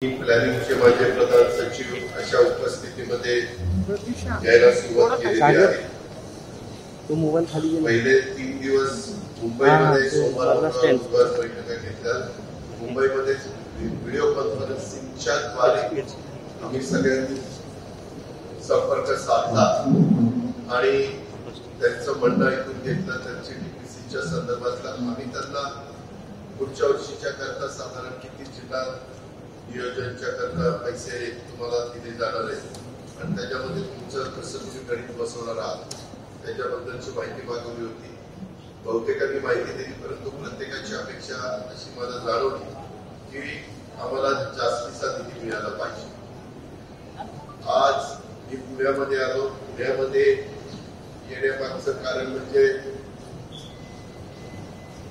प्लॅनिंगचे माझे प्रधान सचिव अशा उपस्थितीमध्ये यायला सुरुवात केलेली आहे. पहिले 3 दिवस मुंबईमध्ये सोमवार बैठका घेतल्या. मुंबईमध्ये व्हिडिओ कॉन्फरन्सिंगच्या द्वारे आम्ही सगळ्यांनी संपर्क साधला आणि त्यांचं म्हणणं ऐकून घेतलं. त्यांची डीपीसीच्या संदर्भातला आम्ही त्यांना पुढच्या वर्षीच्या करता साधारण किती जिल्हा नियोजनच्या करता पैसे तुम्हाला दिले जाणार आहेत आणि त्याच्यामध्ये तुमचं कसं तुम्ही गणित बसवणार आहात त्याच्याबद्दलची माहिती मागवली होती. बहुतेकांनी माहिती दिली, परंतु प्रत्येकाची अपेक्षा अशी मला जाणवली की आम्हाला जास्तीचा निधी मिळाला पाहिजे. आज मी पुण्यामध्ये आलो. पुण्यामध्ये येण्यामागचं कारण म्हणजे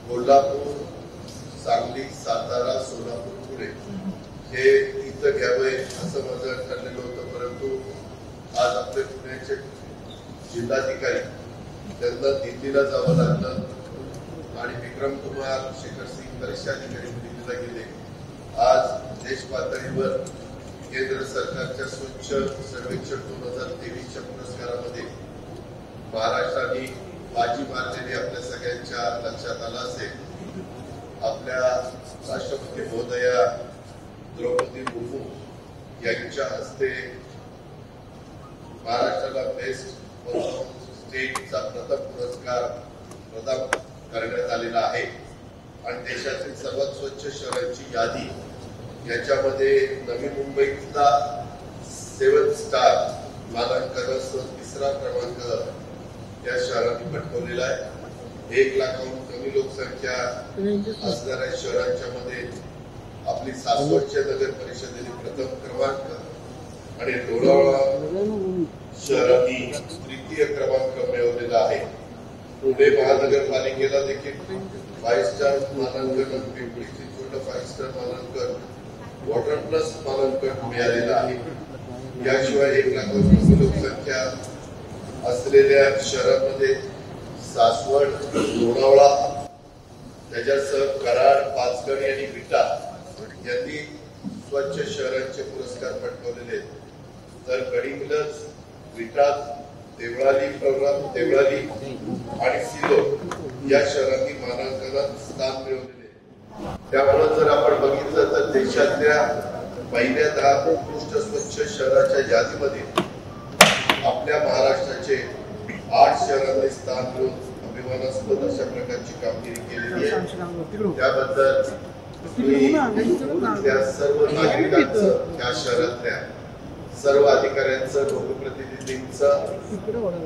कोल्हापूर, सांगली, सातारा, सोलापूर, पुणे हे इथं घ्यावं असं माझं ठरलेलं होतं. परंतु आज आपले पुण्याचे जिल्हाधिकारी त्यांना दिल्लीला जावं लागलं आणि विक्रम कुमार, शेखर सिंग बरेचसे अधिकारी दिल्लीला गेले. आज देश पातळीवर केंद्र सरकारच्या स्वच्छ सर्वेक्षण 2023च्या पुरस्कारामध्ये महाराष्ट्राने बाजी मारलेली आपल्या सगळ्यांच्या लक्षात आलं असेल. आपल्या राष्ट्रपती महोदया द्रौपदी मुर्मू यांच्या हस्ते महाराष्ट्राला बेस्ट स्टेटचा प्रथम पुरस्कार प्रदान करण्यात आलेला आहे आणि देशातील सर्वात स्वच्छ शहरांची यादी याच्यामध्ये नवी मुंबईचा 7 स्टार मानांकनासह 3रा क्रमांक या शहरांनी पटकावलेला आहे. 1 लाखाहून कमी लोकसंख्या असणाऱ्या शहरांच्या मध्ये आपली सासवडच्या नगर परिषदेने प्रथम क्रमांक आणि लोणावळा शहरांनी 3य क्रमांक मिळवलेला आहे. पुणे महानगरपालिकेला देखील 5 स्टार मानांकन, पिंपरी चिंचवड 5 स्टार मानांकन, वॉटर प्लस मानांकन मिळालेलं आहे. याशिवाय 1 लाखाहून कमी लोकसंख्या असलेल्या शहरांमध्ये सासवड, लोणावळा, त्याच्यासह कराड, पाचगणी आणि विटा यांनी स्वच्छ शहरांचे पुरस्कार पटकावलेले आहेत. तर गडिंग्लज, विटा, देवळाली आणि सिल्लोड या शहरांनी मानांकनात स्थान मिळवलेले. त्यामुळे जर आपण बघितलं तर देशातल्या पहिल्या 10 उत्कृष्ट स्वच्छ शहराच्या यादीमध्ये आपल्या महाराष्ट्राचे 8 शहरांनी स्थान मिळवून अभिमानास्पद अशा प्रकारची कामगिरी केलेली आहे. त्याबद्दल त्या सर्व नागरिकांचं, त्या शहरातल्या सर्व अधिकाऱ्यांचं, लोकप्रतिनिधींचं,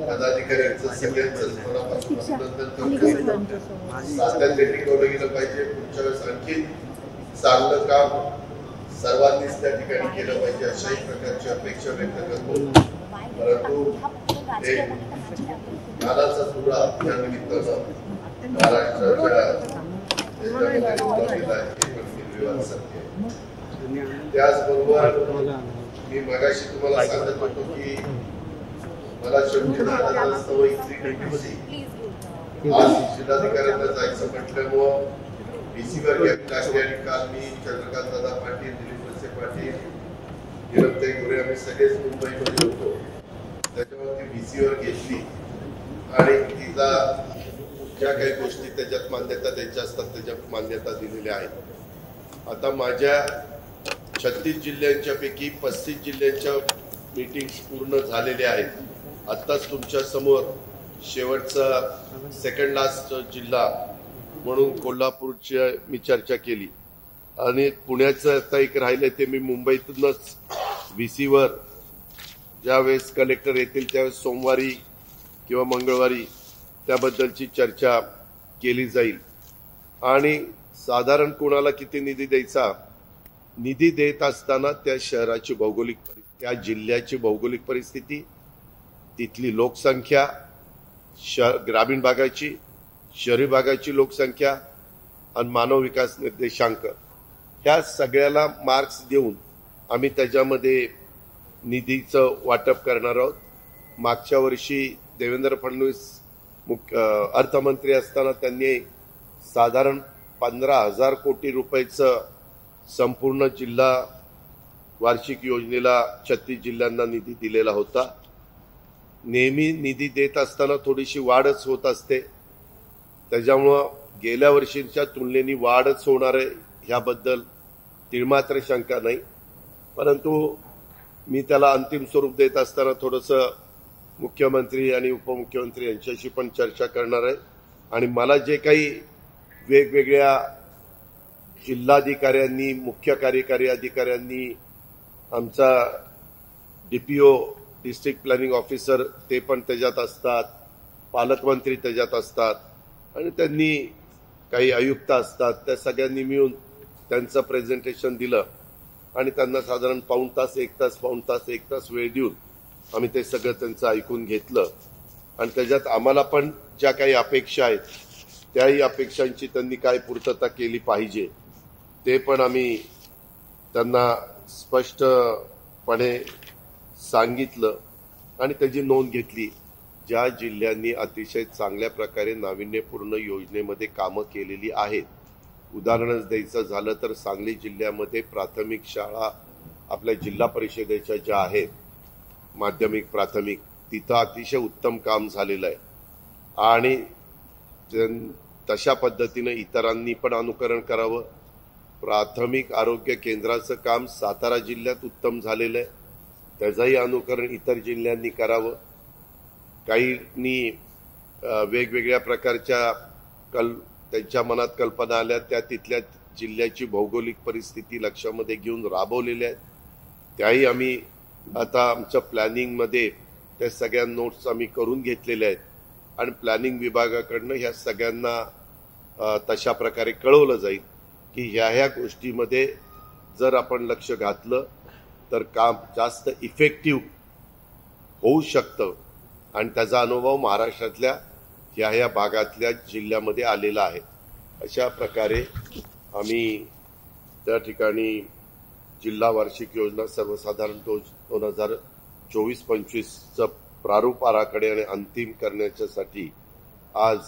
पदाधिकाऱ्यांचं, सगळ्यांचं मनापासून अभिनंदन करतो. सातत्याने टिकवलं गेलं पाहिजे. पुढच्या वेळेस आणखी चांगलं काम सर्वांनीच त्या ठिकाणी केलं पाहिजे अशाही प्रकारची अपेक्षा व्यक्त करतो. परंतु कालाचा तुरा या निमित्तानं महाराष्ट्राच्या त्याचबरोबर मी मगाशी तुम्हाला सांगत होतो की मला शेवटी आज जिल्हाधिकाऱ्यांना जायचं म्हटल्यामुळं डीसीवर टाकली आणि काल मी चंद्रकांत दादा पाटील, दिलीप वळसे पाटील, नीरवताई गोरे आम्ही सगळेच मुंबईमध्ये होतो. त्याच्यावरती डीसीवर घेतली आणि तिला ज्या काही गोष्टी त्याच्यात मान्यता द्यायच्या असतात त्याच्यात मान्यता दिलेल्या आहेत. आता माझ्या 36 जिल्ह्यांच्या पैकी 35 जिल्ह्यांच्या मीटिंग्स पूर्ण झालेल्या आहेत. आत्ताच तुमच्या समोर शेवटचा सेकंड लास्ट जिल्हा म्हणून कोल्हापूरची मी चर्चा केली आणि पुण्याचं आता एक राहिलंय ते मी मुंबईतूनच VCवर ज्यावेळेस कलेक्टर येतील त्यावेळेस सोमवारी किंवा मंगळवारी त्याबद्दलची चर्चा केली जाईल. आणि साधारण कोणाला किती निधी द्यायचा, निधी देत असताना त्या शहराची भौगोलिक, त्या जिल्ह्याची भौगोलिक परिस्थिती, तिथली लोकसंख्या, ग्रामीण भागाची, शहरी भागाची लोकसंख्या आणि मानव विकास निर्देशांक ह्या सगळ्याला मार्क्स देऊन आम्ही त्याच्यामध्ये निधीचं वाटप करणार आहोत. मागच्या वर्षी देवेंद्र फडणवीस अर्थमंत्री असताना त्यांनी साधारण 15,000 कोटी रुपयाचं संपूर्ण जिल्हा वार्षिक योजनेला 36 जिल्ह्यांना निधी दिलेला होता. नेहमी निधी देत असताना थोडीशी वाढच होत असते. त्याच्यामुळं गेल्या वर्षीच्या तुलनेने वाढच होणार आहे ह्याबद्दल तिळमात्र शंका नाही. परंतु मी त्याला अंतिम स्वरूप देत असताना थोडंसं मुख्यमंत्री आणि उपमुख्यमंत्री यांच्याशी पण चर्चा करणार आहे. आणि मला जे काही वेगवेगळ्या जिल्हाधिकाऱ्यांनी, मुख्य कार्यकारी अधिकाऱ्यांनी, आमचा DPO डिस्ट्रिक्ट प्लॅनिंग ऑफिसर ते पण त्याच्यात असतात, पालकमंत्री त्याच्यात असतात आणि त्यांनी काही आयुक्त असतात, त्या सगळ्यांनी मिळून त्यांचं प्रेझेंटेशन दिलं आणि त्यांना साधारण पाऊण तास एक तास वेळ देऊन आम्ही ते सगळं त्यांचं ऐकून घेतलं. आणि त्याच्यात आम्हाला पण ज्या काही अपेक्षा आहेत त्याही अपेक्षांची त्यांनी काय पूर्तता केली पाहिजे ते पण आम्ही त्यांना स्पष्टपणे सांगितलं आणि त्याची नोंद घेतली. ज्या जिल्ह्यांनी अतिशय चांगल्या प्रकारे नाविन्यपूर्ण योजनेमध्ये कामं केलेली आहेत, उदाहरणच द्यायचं झालं तर सांगली जिल्ह्यामध्ये प्राथमिक शाळा आपल्या जिल्हा परिषदेच्या ज्या आहेत, माध्यमिक प्राथमिक, तिथं अतिशय उत्तम काम झालेलं आहे. आणि तशा पद्धतीनं इतरांनी पण अनुकरण करावं. प्राथमिक आरोग्य केंद्राचं काम सातारा जिल्ह्यात उत्तम झालेलं आहे, त्याचंही अनुकरण इतर जिल्ह्यांनी करावं. काहींनी वेगवेगळ्या प्रकारच्या त्यांच्या मनात कल्पना आल्या, त्या तिथल्या जिल्ह्याची भौगोलिक परिस्थिती लक्षामध्ये घेऊन राबवलेल्या आहेत. त्याही आम्ही आता आमच्या प्लॅनिंगमध्ये त्या सगळ्या नोट्स आम्ही करून घेतलेल्या आहेत आणि प्लॅनिंग विभागाकडनं ह्या सगळ्यांना तशा प्रकारे कळवलं जाईल की ह्या गोष्टीमध्ये जर आपण लक्ष घातलं तर काम जास्त इफेक्टिव्ह होऊ शकतं. आणि त्याचा अनुभव महाराष्ट्रातल्या ह्या भागातल्या जिल्ह्यामध्ये आलेला आहे. अशा प्रकारे आम्ही त्या ठिकाणी जिल्हा वार्षिक योजना सर्वसाधारण 2024-25चं प्रारूप आराखडे आणि अंतिम करण्याच्यासाठी आज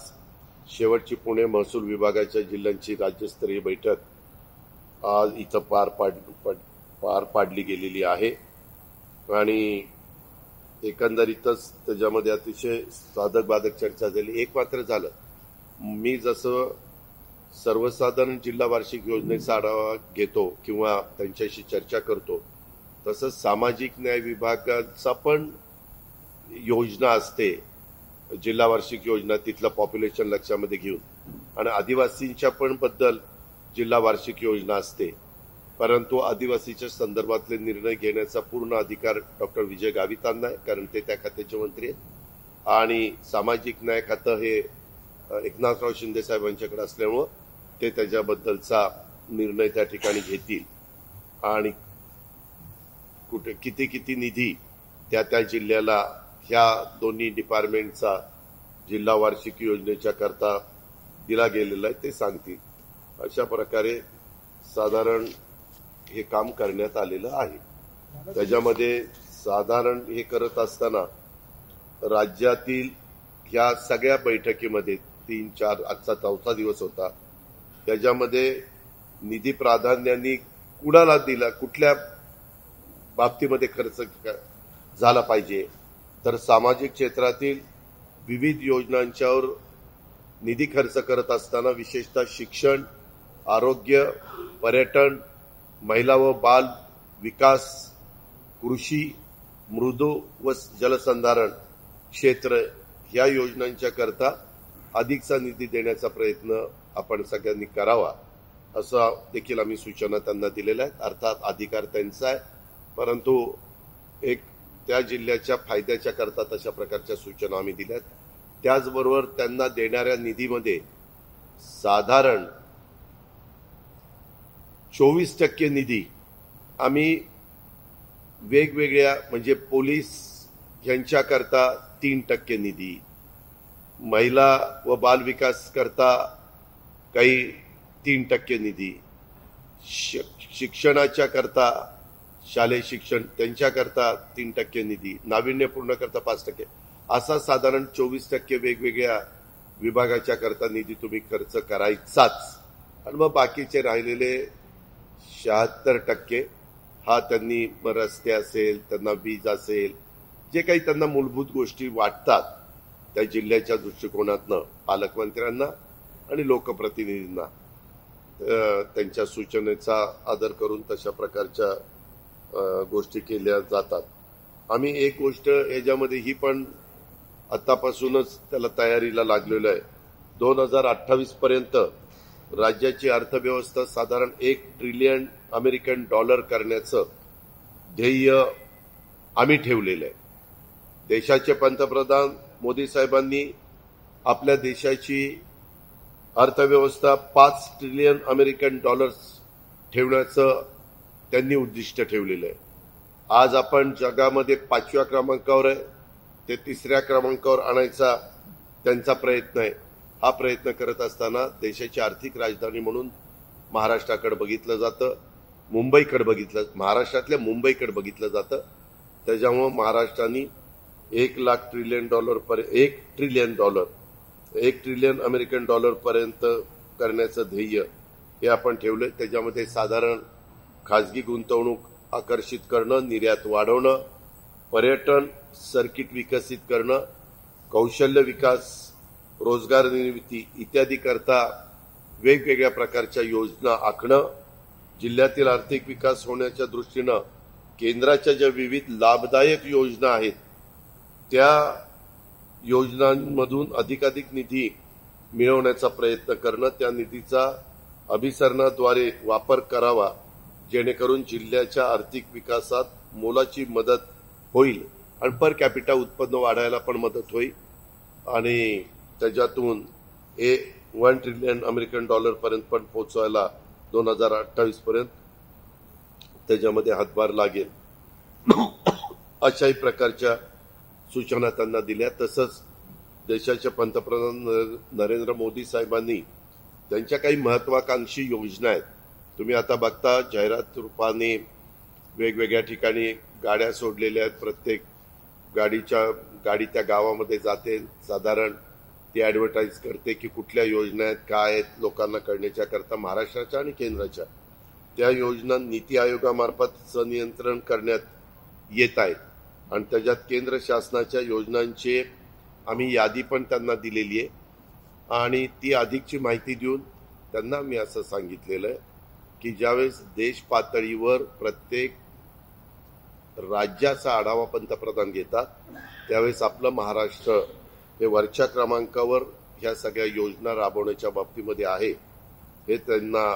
शेवटची पुणे महसूल विभागाच्या जिल्ह्यांची राज्यस्तरीय बैठक आज इथं पार पाडली गेलेली आहे. आणि एकंदरीतच त्याच्यामध्ये अतिशय साधक बाधक चर्चा झाली. एक मात्र झालं, मी जसं सर्वसाधारण जिल्हा वार्षिक योजनेचा आढावा घेतो किंवा त्यांच्याशी चर्चा करतो, तसंच सामाजिक न्याय विभागाचा पण योजना असते, जिल्हा वार्षिक योजना, तिथलं पॉप्युलेशन लक्षामध्ये घेऊन. आणि आदिवासींच्या पण बद्दल जिल्हा वार्षिक योजना असते. परंतु आदिवासीच्या संदर्भातले निर्णय घेण्याचा पूर्ण अधिकार डॉक्टर विजय गावितांना आहे, कारण ते त्या खात्याचे मंत्री आहेत. आणि सामाजिक न्याय खातं हे एकनाथराव शिंदे साहेबांच्याकडे असल्यामुळं ते त्याच्याबद्दलचा निर्णय त्या ठिकाणी घेतील. आणि कुठे किती निधी त्या जिल्ह्याला ह्या दोन्ही डिपार्टमेंटचा जिल्हा वार्षिक योजनेच्या करता दिला गेलेला आहे ते सांगतील. अशा प्रकारे साधारण हे काम करण्यात आलेलं आहे. त्याच्यामध्ये साधारण हे करत असताना राज्यातील ह्या सगळ्या बैठकीमध्ये 3-4, आजचा 4था दिवस होता, त्याच्यामध्ये निधी प्राधान्याने कुणाला दिला, कुठल्या बाबतीमध्ये खर्च झाला पाहिजे, तर सामाजिक क्षेत्रातील विविध योजनांच्यावर निधी खर्च करत असताना विशेषतः शिक्षण, आरोग्य, पर्यटन, महिला व बाल विकास, कृषी, मृदू व जलसंधारण क्षेत्र ह्या योजनांच्या करता अधिकचा निधी देण्याचा प्रयत्न आपण सगळ्यांनी करावा, असं देखील आम्ही सूचना त्यांना दिलेल्या आहेत. अर्थात अधिकार त्यांचा आहे, परंतु एक त्या जिल्ह्याच्या फायद्याच्या करता तशा प्रकारच्या सूचना आम्ही दिल्यात. त्याचबरोबर त्यांना देणाऱ्या निधीमध्ये साधारण 24% निधी आम्ही वेगवेगळ्या, म्हणजे पोलीस यांच्याकरता 3% निधी, महिला व बाल विकास करता काही 3% निधी, शिक्षणाच्या करता शालेय शिक्षण त्यांच्याकरता 3% निधी, नाविन्यपूर्ण करता 5%, असा साधारण 24% वेगवेगळ्या विभागाच्या करता निधी तुम्ही खर्च करायचाच. आणि मग बाकीचे राहिलेले 76% हा त्यांनी रस्ते असेल, त्यांना वीज असेल, जे काही त्यांना मूलभूत गोष्टी वाटतात त्या जिल्ह्याच्या दृष्टिकोनातनं पालकमंत्र्यांना आणि लोकप्रतिनिधींना त्यांच्या सूचनेचा आदर करून तशा प्रकारच्या गोष्टी केल्या जातात. आम्ही एक गोष्ट याच्यामध्ये ही पण आतापासूनच त्याला तयारीला लागलेलो आहे. 2028 पर्यंत राज्याची अर्थव्यवस्था साधारण $1 ट्रिलियन करण्याचं ध्येय आम्ही ठेवलेलं आहे. देशाचे पंतप्रधान मोदी साहेबांनी आपल्या देशाची अर्थव्यवस्था $5 ट्रिलियन ठेवण्याचं त्यांनी उद्दिष्ट ठेवलेलं आहे. आज आपण जगामध्ये 5व्या क्रमांकावर आहे, ते 3ऱ्या क्रमांकावर आणायचा त्यांचा प्रयत्न आहे. हा प्रयत्न करत असताना देशाची आर्थिक राजधानी म्हणून महाराष्ट्राकडे बघितलं जातं, महाराष्ट्रातल्या मुंबईकडे बघितलं जातं. त्याच्यामुळं महाराष्ट्राने $1 ट्रिलियन पर्यंत करण्याचं ध्येय हे आपण ठेवलंय. त्याच्यामध्ये साधारण खाजगी गुंतवणूक आकर्षित करणं, निर्यात वाढवणं, पर्यटन सर्किट विकसित करणं, कौशल्य विकास, रोजगार निर्मिती इत्यादी करता वेगवेगळ्या प्रकारच्या योजना आखणं, जिल्ह्यातील आर्थिक विकास होण्याच्या दृष्टीनं केंद्राच्या ज्या विविध लाभदायक योजना आहेत त्या योजनांमधून अधिकाधिक निधी मिळवण्याचा प्रयत्न करणं, त्या निधीचा अभिसरणाद्वारे वापर करावा जेणेकरून जिल्ह्याच्या आर्थिक विकासात मोलाची मदत होईल आणि पर कॅपिटा उत्पन्न वाढायला पण मदत होईल आणि त्याच्यातून $1 ट्रिलियन पर्यंत पण पोहोचवायला 2028 पर्यंत त्याच्यामध्ये हातभार लागेल. अशाही प्रकारच्या सूचना त्यांना दिल्या. तसंच देशाचे पंतप्रधान नरेंद्र मोदी साहेबांनी त्यांच्या काही महत्वाकांक्षी योजना आहेत. तुम्ही आता बघता जाहिरात रूपाने वेगवेगळ्या ठिकाणी गाड्या सोडलेल्या आहेत. प्रत्येक गाडी त्या गावामध्ये जाते, साधारण ती ॲडव्हर्टाईज करते की कुठल्या योजना आहेत, काय आहेत, लोकांना कळण्याच्या करता महाराष्ट्राच्या आणि केंद्राच्या त्या योजना नीती आयोगामार्फत संनियंत्रण करण्यात येत आहेत आणि त्याच्यात केंद्र शासनाच्या योजनांची आम्ही यादी पण त्यांना दिलेली आहे आणि ती अधिकची माहिती देऊन त्यांना मी असं सांगितलेलं आहे की ज्यावेळेस देश पातळीवर प्रत्येक राज्याचा आढावा पंतप्रधान घेतात त्यावेळेस आपलं महाराष्ट्र हे वरच्या क्रमांकावर ह्या सगळ्या योजना राबवण्याच्या बाबतीमध्ये आहे हे त्यांना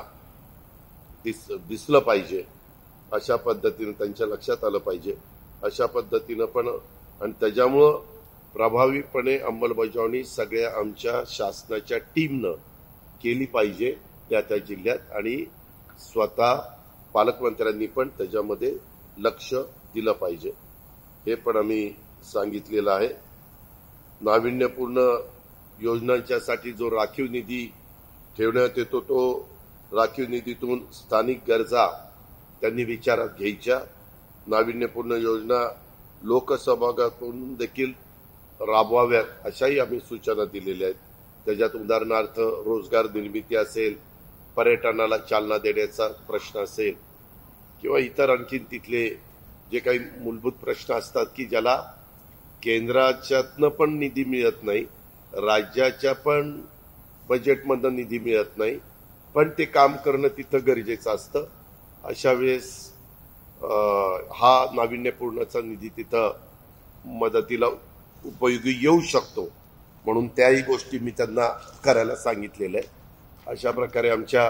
दिसलं पाहिजे. अशा पद्धतीनं त्यांच्या लक्षात आलं पाहिजे. अशा पद्धतीनं पण आणि त्याच्यामुळं प्रभावीपणे अंमलबजावणी सगळ्या आमच्या शासनाच्या टीमनं केली पाहिजे त्या जिल्ह्यात आणि स्वतः पालकमंत्र्यांनी पण त्याच्यामध्ये लक्ष दिलं पाहिजे. हे पण आम्ही सांगितलेलं आहे. नाविन्यपूर्ण योजनांच्यासाठी जो राखीव निधी ठेवण्यात येतो तो राखीव निधीतून स्थानिक गरजा त्यांनी विचारात घ्यायच्या. नाविन्यपूर्ण योजना लोकसहभागातून देखील राबवाव्यात अशाही आम्ही सूचना दिलेल्या आहेत. त्याच्यात उदाहरणार्थ रोजगार निर्मिती असेल, पर्यटनाला चालना देण्याचा प्रश्न असेल किंवा इतर आणखीन तिथले जे काही मूलभूत प्रश्न असतात की ज्याला केंद्राच्यातनं पण निधी मिळत नाही, राज्याच्या पण बजेटमधनं निधी मिळत नाही, पण ते काम करणं तिथं गरजेचं असतं. अशा वेळेस हा नाविन्यपूर्णचा निधी तिथं मदतीला उपयोगी येऊ शकतो म्हणून त्याही गोष्टी मी त्यांना करायला सांगितलेल्या आहे. अशा प्रकारे आमच्या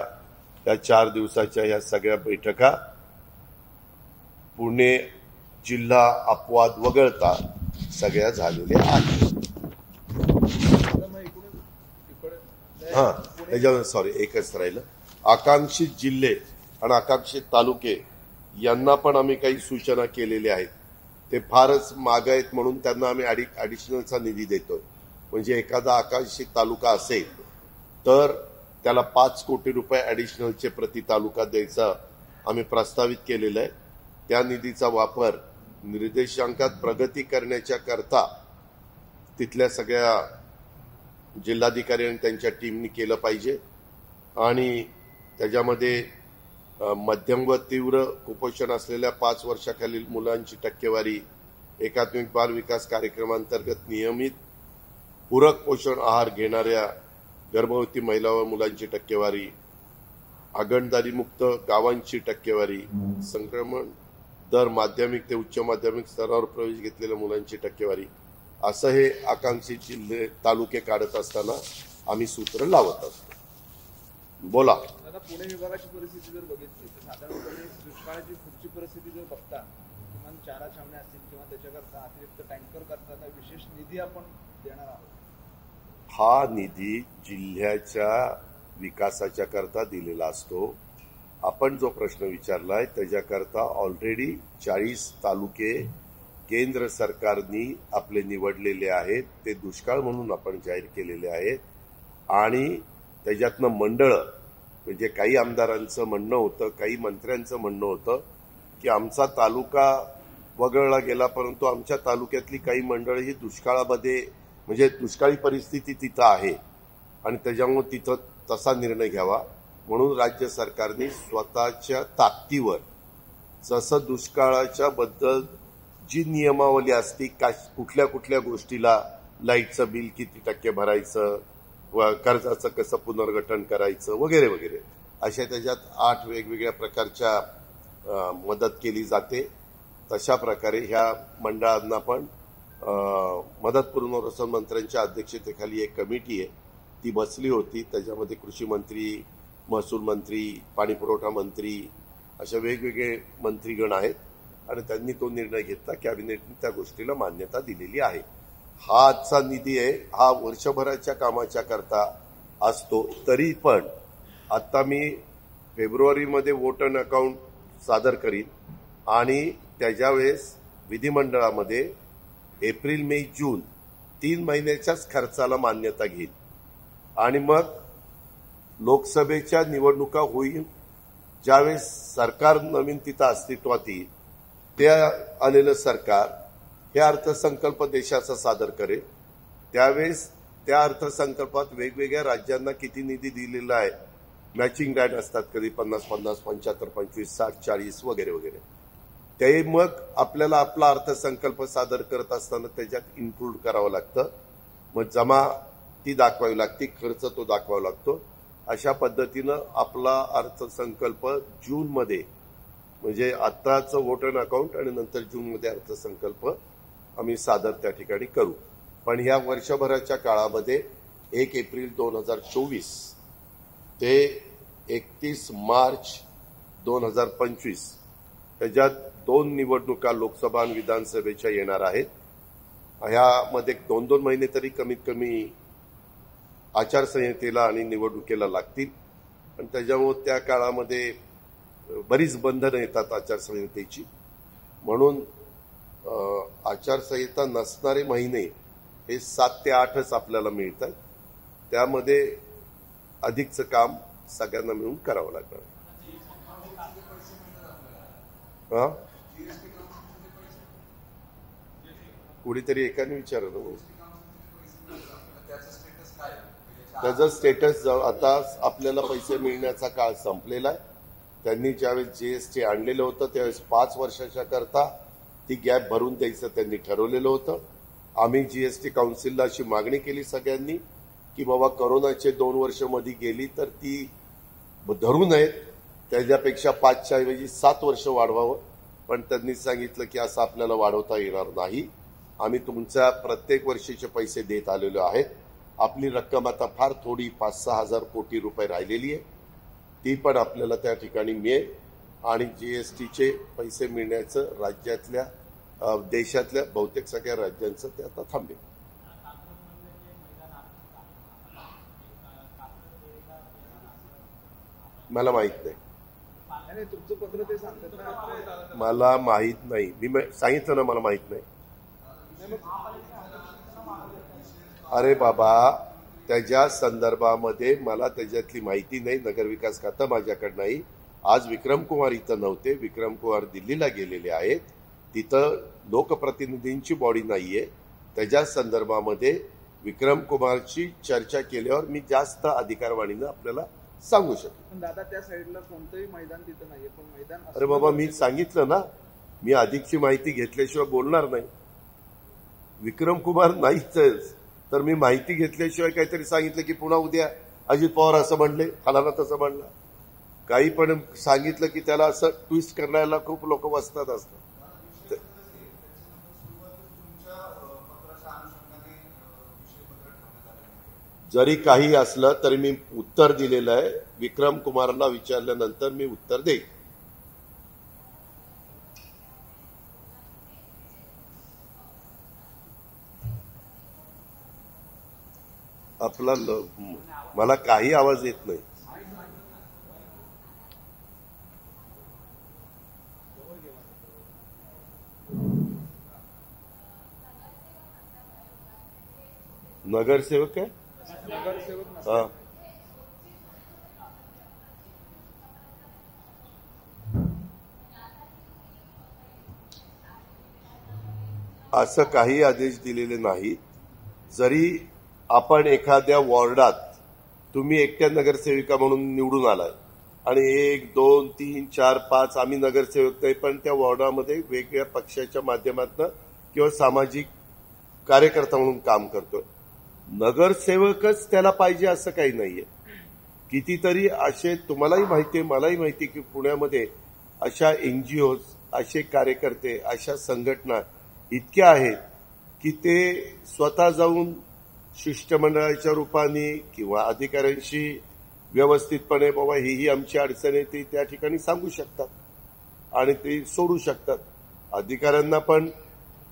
या 4 दिवसाच्या या सगळ्या बैठका पुणे जिल्हा अपवाद वगळता सगळ्या झालेल्या आहेत. एकच राहिलं. आकांक्षित जिल्हे आणि आकांक्षित तालुके यांना पण आम्ही काही सूचना केलेल्या आहेत. ते फारच मागे आहेत म्हणून त्यांना आम्ही ॲडिशनलचा निधी देतोय. म्हणजे एखादा आकांक्षित तालुका असेल तर त्याला ₹5 कोटी ॲडिशनलचे प्रति तालुका द्यायचा आम्ही प्रस्तावित केलेलं आहे. त्या निधीचा वापर निर्देशांकात प्रगती करण्याच्या करता तिथल्या सगळ्या जिल्हाधिकारी आणि त्यांच्या टीमनी केलं पाहिजे आणि त्याच्यामध्ये मध्यम व तीव्र कुपोषण असलेल्या 5 वर्षाखालील मुलांची टक्केवारी, एकात्मिक बाल विकास कार्यक्रमांतर्गत नियमित पूरक पोषण आहार घेणाऱ्या गर्भवती महिला व मुलांची टक्केवारी, आगळदारी मुक्त गावांची टक्केवारी, संक्रमण दर माध्यमिक ते उच्च माध्यमिक स्तरावर प्रवेश घेतलेल्या मुलांची टक्केवारी, असं हे आकांक्षित जिल्हे तालुके काढत असताना आम्ही सूत्र लावत असतो. बोला. आता पुणे विभागाची परिस्थिती जर बघितली तर साधारणपणे दुष्काळाची पुढची परिस्थिती जर बघता किमान चारा छावण्या असतील किंवा त्याच्याकरता अतिरिक्त टँकर करताना विशेष निधी आपण देणार आहोत. हा निधी जिल्ह्याच्या विकासाच्या करता दिलेला असतो. आपण जो प्रश्न विचारलाय त्याच्याकरता ऑलरेडी 40 तालुके केंद्र सरकारने आपले निवडलेले आहेत. ते दुष्काळ म्हणून आपण जाहीर केलेले आहेत. आणि त्याच्यातनं मंडळं, म्हणजे काही आमदारांचं म्हणणं होतं, काही मंत्र्यांचं म्हणणं होतं की आमचा तालुका वगळला गेला, परंतु आमच्या तालुक्यातली काही मंडळं ही दुष्काळामध्ये, म्हणजे दुष्काळी परिस्थिती तिथं आहे आणि त्याच्यामुळे तिथं तसा निर्णय घ्यावा म्हणून राज्य सरकारने स्वतःच्या ताकदीवर जसं दुष्काळाच्या बद्दल जी नियमावली असती, कुठल्या कुठल्या गोष्टीला लाईटचं बिल किती टक्के भरायचं, व कर्जाचं कसं पुनर्गठन करायचं वगैरे वगैरे, अशा त्याच्यात 8 वेगवेगळ्या प्रकारच्या मदत केली जाते. तशा प्रकारे ह्या मंडळांना पण मदत पुनर्वसन मंत्र्यांच्या अध्यक्षतेखाली एक कमिटी आहे, ती बसली होती. त्याच्यामध्ये कृषी मंत्री, महसूल मंत्री, पाणीपुरवठा मंत्री अशा वेगवेगळे मंत्रीगण आहेत आणि त्यांनी तो निर्णय घेतला. कॅबिनेटने त्या गोष्टीला मान्यता दिलेली आहे. हा आजचा निधी आहे, हा वर्षभराच्या कामाच्या करता असतो. तरी पण आता मी फेब्रुवारीमध्ये वोट अँड अकाउंट सादर करीन आणि त्याच्या वेळेस विधिमंडळामध्ये एप्रिल, मे, जून 3 महिन्याच्याच खर्चाला मान्यता घेईल आणि मग लोकसभेच्या निवडणुका होईल. ज्यावेळेस सरकार नवीन तिथं अस्तित्वात येईल, त्या आलेलं सरकार हे अर्थसंकल्प देशाचा सादर करेल. त्यावेळेस त्या अर्थसंकल्पात वेगवेगळ्या राज्यांना किती निधी दिलेला आहे, मॅचिंग ग्रँट असतात, कधी 50-50, 75, 25, 60, 40 वगैरे वगैरे, ते मग आपल्याला आपला अर्थसंकल्प सादर करत असताना त्याच्यात इन्क्लूड करावं लागतं. मग जमा ती दाखवावी लागते, खर्च तो दाखवावा लागतो. अशा पद्धतीनं आपला अर्थसंकल्प जूनमध्ये, म्हणजे आत्ताचं वोट अँड अकाउंट आणि नंतर जूनमध्ये अर्थसंकल्प आम्ही सादर त्या ठिकाणी करू. पण ह्या वर्षभराच्या काळामध्ये 1 एप्रिल 2024 ते 31 मार्च 2025 त्याच्यात 2 निवडणुका लोकसभा आणि विधानसभेच्या येणार आहेत. ह्यामध्ये 2-2 महिने तरी कमीत कमी आचारसंहितेला आणि निवडणुकीला लागतील आणि त्याच्यामुळे त्या काळामध्ये बरीच बंधनं येतात आचारसंहितेची. म्हणून आचारसंहिता नसणारे महिने हे 7 ते 8च आपल्याला मिळतात. त्यामध्ये अधिकचं काम सगळ्यांना मिळून करावं लागणार. हा, कुणीतरी एकाने विचारलं, त्याचं स्टेटस आता आपल्याला पैसे मिळण्याचा काळ संपलेला आहे. त्यांनी ज्यावेळेस जीएसटी आणलेलं होतं त्यावेळेस 5 वर्षाच्या करता ती गॅप भरून द्यायचं त्यांनी ठरवलेलं होतं. आम्ही जीएसटी काउन्सिलला अशी मागणी केली सगळ्यांनी की बाबा कोरोनाचे 2 वर्ष मध्ये गेली तर ती धरू नयेत, त्याच्यापेक्षा 5च्या ऐवजी 7 वर्ष वाढवावं. पण त्यांनी सांगितलं की असं आपल्याला वाढवता येणार नाही, आम्ही तुमच्या प्रत्येक वर्षीचे पैसे देत आलेलो आहेत. आपली रक्कम आता फार थोडी 5-6 हजार कोटी रुपये राहिलेली आहे, ती पण आपल्याला त्या ठिकाणी मिळेल आणि जीएसटीचे पैसे मिळण्याचं राज्यातल्या देशातल्या बहुतेक सगळ्या राज्यांचं ते आता थांबेल. मला माहित नाही, मला माहित नाही. मी सांगितलं ना मला माहित नाही. अरे बाबा, त्याच्या संदर्भामध्ये मला त्याच्यातली माहिती नाही. नगरविकास खातं माझ्याकडे नाही. आज विक्रम कुमार इथं नव्हते, विक्रम कुमार दिल्लीला गेलेले आहेत. तिथं लोकप्रतिनिधींची बॉडी नाहीये. त्याच्या संदर्भामध्ये विक्रम कुमारची चर्चा केल्यावर मी जास्त अधिकारवाणीनं आपल्याला सांगू शकेन. पण दादा त्या साईडला कोणतंही मैदान तिथं नाहीये, पण मैदान अरे बाबा, मी सांगितलं ना, मी अधिकची माहिती घेतल्याशिवाय बोलणार नाही. विक्रम कुमार नाहीच तर मी माहिती घेतल्याशिवाय काहीतरी सांगितलं की पुन्हा उद्या अजित पवार असं म्हणले, फलाना तसं म्हणला, काही पण सांगितलं की त्याला असं ट्विस्ट करायला खूप लोक वसतात असतात. जरी काही असलं तरी मी उत्तर दिलेलं आहे. विक्रम कुमारला विचारल्यानंतर मी उत्तर देईन. आपला मला काही आवाज येत नाही. नगरसेवक आहे. नगरसेवक हा, असं काही आदेश दिलेले नाहीत. जरी आपण एखाद्या वॉर्डात तुम्ही एकट्या नगरसेविका म्हणून निवडून आलाय आणि 1, 2, 3, 4, 5 आम्ही नगरसेवक नाही, पण त्या वॉर्डामध्ये वेगळ्या पक्षाच्या माध्यमातून किंवा सामाजिक कार्यकर्ता म्हणून काम करतोय. नगरसेवकच त्याला पाहिजे असं काही नाहीये. कितीतरी असे तुम्हालाही माहिती आहे, मलाही माहिती आहे की पुण्यामध्ये अशा NGOs, असे कार्यकर्ते, अशा संघटना इतक्या आहेत की ते स्वतः जाऊन शिष्टमंडळाच्या रूपाने किंवा अधिकाऱ्यांशी व्यवस्थितपणे बाबा ही आमची अडचण आहे ती त्या ठिकाणी सांगू शकतात आणि ते सोडू शकतात. अधिकाऱ्यांना पण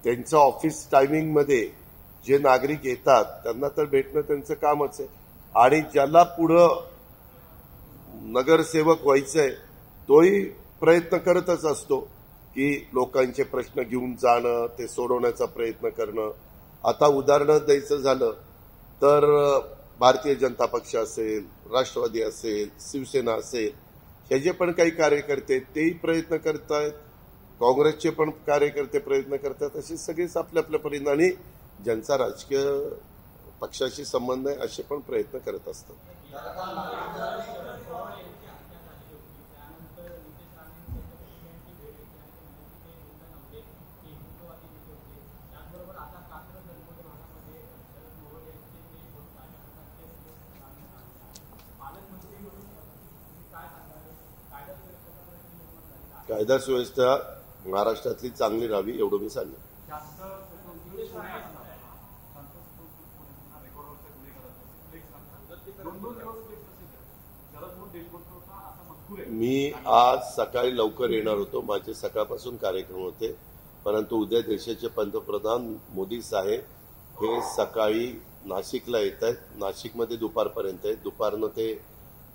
त्यांचं ऑफिस टायमिंगमध्ये जे नागरिक येतात त्यांना तर भेटणं त्यांचं कामच आहे. आणि ज्याला पुढं नगरसेवक व्हायचंय तोही प्रयत्न करतच असतो की लोकांचे प्रश्न घेऊन जाणं, ते सोडवण्याचा प्रयत्न करणं. आता उदाहरण द्यायचं झालं तर भारतीय जनता पक्ष असेल, राष्ट्रवादी असेल, शिवसेना असेल, हे जे पण काही कार्यकर्ते तेही प्रयत्न करतायत, काँग्रेसचे पण कार्यकर्ते प्रयत्न करतात. असे सगळेच आपल्या आपल्या परिणामी ज्यांचा राजकीय पक्षाशी संबंध आहे असे पण प्रयत्न करत असतात. कायदा सुव्यवस्था महाराष्ट्रातली चांगली राहावी एवढं मी सांगेन. मी आज सकाळी लवकर येणार होतो, माझे सकाळपासून कार्यक्रम होते, परंतु उद्या देशाचे पंतप्रधान मोदी साहेब हे सकाळी नाशिकला येत आहेत. नाशिकमध्ये दुपारपर्यंत आहेत. दुपारनं ते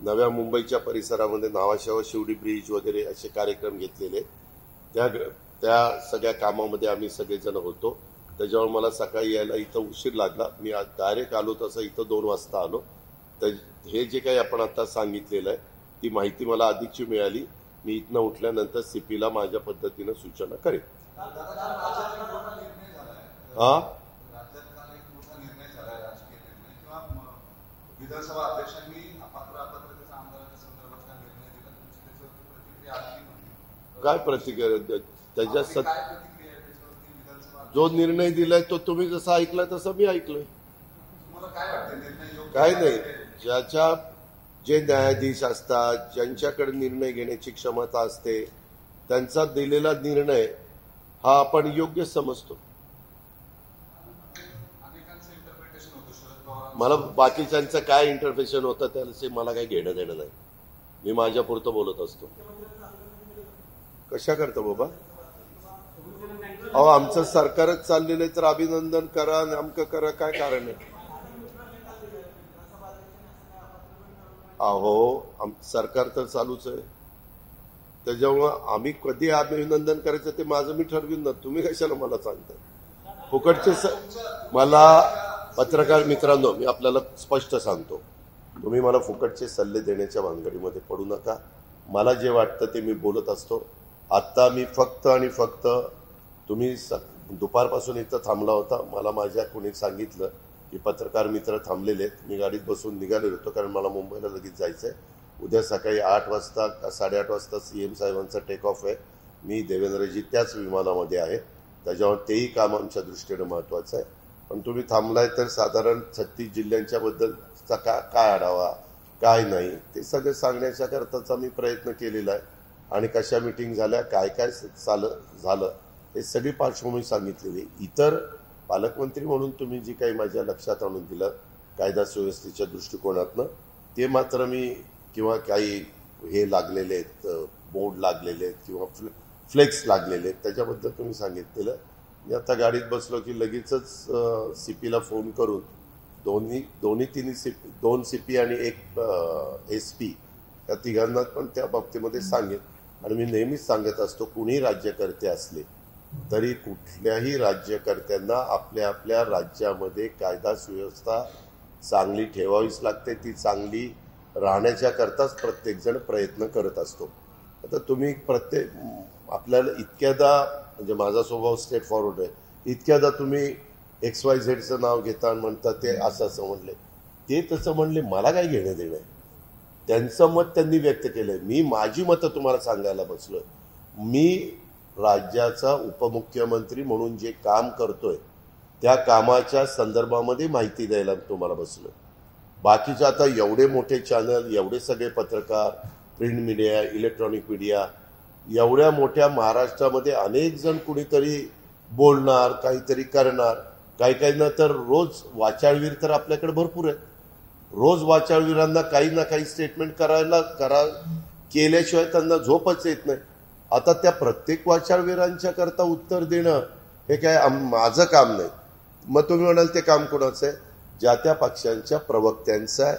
नव्या मुंबईच्या परिसरामध्ये नावाशेवा शिवडी ब्रिज वगैरे असे कार्यक्रम घेतलेले. त्या सगळ्या कामामध्ये आम्ही सगळेजण होतो. त्याच्यामुळे मला सकाळी यायला इथं उशीर लागला. मी आज डायरेक्ट आलो तसं इथं 2 वाजता आलो. तर हे जे काही आपण आता सांगितलेलं आहे ती माहिती मला आधीची मिळाली. मी इथनं उठल्यानंतर CPला माझ्या पद्धतीनं सूचना करेन. विधानसभा अध्यक्षांनी अपात्र अपात्रतेचा आमदारांच्या संदर्भातला निर्णय दिला. काय प्रतिक्रिया त्याच्या जो निर्णय दिलाय तो तुम्ही जसा ऐकलाय तसं मी ऐकलोय. काय वाटतं निर्णय काय नाही, ज्याच्या जे न्यायाधीश असतात, ज्यांच्याकडे निर्णय घेण्याची क्षमता असते, त्यांचा दिलेला निर्णय हा आपण योग्य समजतो. मला बाकीच्यांचं काय इंटरप्रिटेशन होतं त्याचे मला काही घेणं देणं नाही. मी माझ्या पुरतं बोलत असतो. कशा करता बाबा? अहो, आमचं सरकारच चाललेलं आहे तर अभिनंदन करा, नेमकं करा, काय कारण आहे? अहो, सरकार तर चालूच आहे. त्याच्यामुळं आम्ही कधी अभिनंदन करायचं ते माझं मी ठरवीन ना. तुम्ही कशाला मला सांगता? फुकटचे मला पत्रकार मित्रांनो, मी आपल्याला स्पष्ट सांगतो, तुम्ही मला फुकटचे सल्ले देण्याच्या भानगडीमध्ये पडू नका. मला जे वाटतं ते मी बोलत असतो. आत्ता मी फक्त आणि फक्त तुम्ही दुपारपासून इथं थांबला होता. मला माझ्या कोणी सांगितलं की पत्रकार मित्र थांबलेले आहेत. मी गाडीत बसून निघालेलो होतो कारण मला मुंबईला लगेच जायचं आहे. उद्या सकाळी 8 वाजता का 8:30 वाजता CM साहेबांचा टेक ऑफ आहे. मी देवेंद्रजी त्याच विमानामध्ये आहे. त्याच्यावर तेही काम आमच्या दृष्टीने महत्त्वाचं आहे. पण तुम्ही थांबलाय तर साधारण 36 जिल्ह्यांच्या बद्दलचा काय आढावा काय नाही ते सगळं सांगण्याच्या करताचा मी प्रयत्न केलेला आहे. आणि कशा मीटिंग झाल्या काय काय झालं हे सगळी पार्श्वभूमी सांगितलेली. इतर पालकमंत्री म्हणून तुम्ही जी काही माझ्या लक्षात आणून दिलं कायदा सुव्यवस्थेच्या दृष्टिकोनातनं ते मात्र मी किंवा काही हे लागलेले आहेत बोर्ड लागलेले आहेत किंवा फ्लेक्स लागलेले आहेत त्याच्याबद्दल तुम्ही सांगितलेलं. मी आता गाडीत बसलो की लगेचच CPला फोन करून दोन्ही CP 2 CP आणि 1 SP या तिघांना पण त्या बाबतीमध्ये सांगेन. आणि मी नेहमीच सांगत असतो कुणी राज्यकर्ते असले तरी कुठल्याही राज्यकर्त्यांना आपल्या आपल्या राज्यामध्ये कायदा सुव्यवस्था चांगली ठेवावीच लागते. ती चांगली राहण्याच्या करताच प्रत्येकजण प्रयत्न करत असतो. आता तुम्ही आपल्याला इतक्यादा म्हणजे माझा स्वभाव स्ट्रेट फॉरवर्ड आहे. इतक्यादा तुम्ही XYZचं नाव घेता आणि म्हणता ते असं म्हणले ते तसं म्हणले मला काय घेणं देणं आहे. त्यांचं मत त्यांनी व्यक्त केलंय. मी माझी मतं तुम्हाला सांगायला बसलोय. मी राज्याचा उपमुख्यमंत्री म्हणून जे काम करतोय त्या कामाच्या संदर्भामध्ये माहिती द्यायला तुम्हाला बसलोय. बाकीचे आता एवढे मोठे चॅनल एवढे सगळे पत्रकार प्रिंट मीडिया इलेक्ट्रॉनिक मीडिया एवढ्या मोठ्या महाराष्ट्रामध्ये अनेक जण कुणीतरी बोलणार काहीतरी करणार काही ना तर रोज वाचाळवीर तर आपल्याकडे भरपूर आहे. रोज वाचाळवीरांना काही ना काही स्टेटमेंट केल्याशिवाय त्यांना झोपच येत नाही. आता त्या प्रत्येक वाचाळवीरांच्या करता उत्तर देणं हे काय माझं काम नाही. मग तुम्ही म्हणाल ते काम कोणाचं आहे. ज्या त्या पक्षांच्या प्रवक्त्यांचं आहे.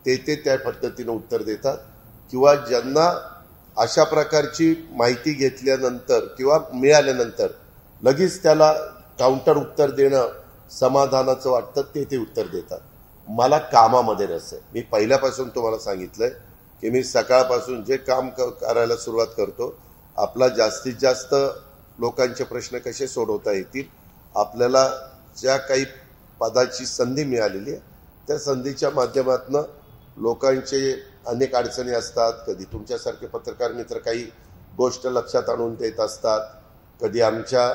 ते त्या पद्धतीनं उत्तर देतात किंवा ज्यांना अशा प्रकारची माहिती घेतल्यानंतर किंवा मिळाल्यानंतर लगेच त्याला काउंटर उत्तर देणं समाधानाचं वाटतं ते उत्तर देतात. मला कामामध्ये रस आहे. मी पहिल्यापासून तुम्हाला सांगितलंय की मी सकाळपासून जे काम करायला सुरुवात करतो आपला जास्तीत जास्त लोकांचे प्रश्न कसे सोडवता येतील आपल्याला ज्या काही पदाची संधी मिळालेली आहे त्या संधीच्या माध्यमातून लोकांचे अनेक अडचणी असतात. कधी तुमच्यासारखे पत्रकार मित्र काही गोष्ट लक्षात आणून देत असतात. कधी आमच्या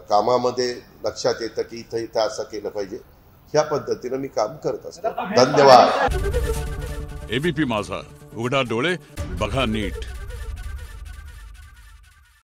कामामध्ये लक्षात येतं की इथं असं केलं पाहिजे. ह्या पद्धतीनं मी काम करत असतो. धन्यवाद. ABP माझा उघडा डोळे बघा नीट.